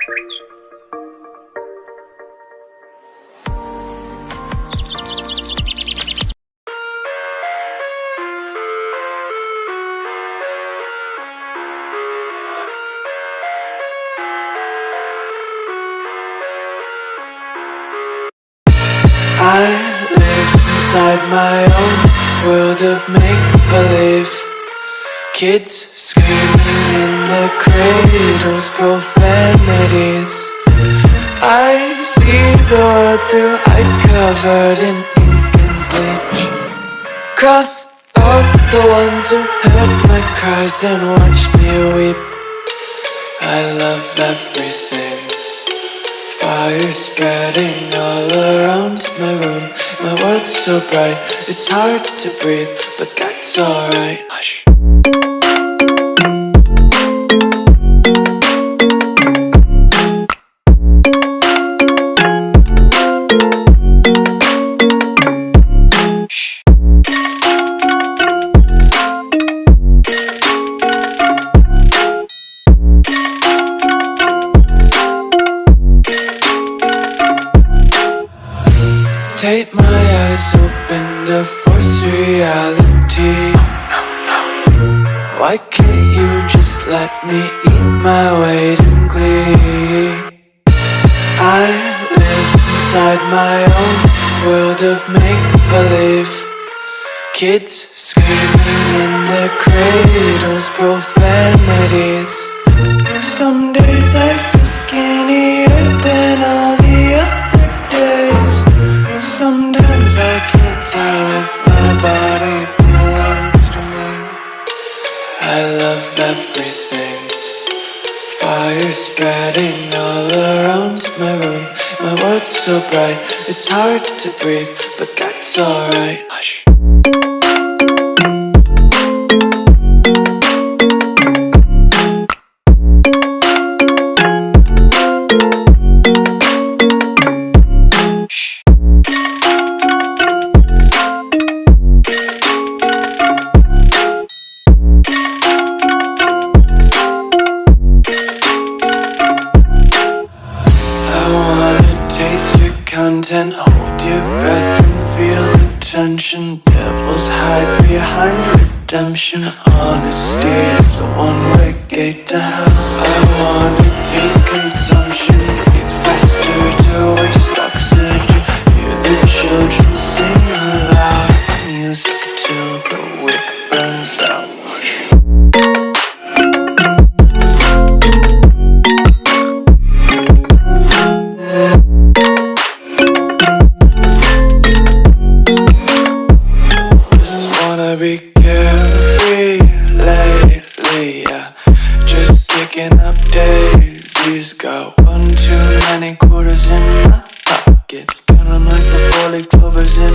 I live inside my own world of make-believe. Kids screaming in their cradles, profanities. I see the world through eyes covered in ink and bleach. Cross out the ones who heard my cries and watched me weep. I love everything. Fire spreading all around my room. My world's so bright, it's hard to breathe, but that's alright. Hush. Tape my eyes open to force reality. Why can't you just let me eat my weight in glee? I live inside my own world of make-believe. Kids screaming in their cradles, profanities. Some days I feel skinnier than all the other days. Sometimes I can't tell if my body belongs to me. I love everything. Fire spreading all around my room. My world's so bright, it's hard to breathe, but that's alright. Hush. Content, hold your breath and feel the tension. Devils hide behind redemption. Honesty is a one-way gate to hell. I wanna taste consumption. Breathe faster to waste oxygen. Hear the children sing aloud. It's music till the wick burns out. Be carefree lately, yeah. Just picking up daisies. Got one too many quarters in my pockets. Count 'em like the 4-leaf clovers in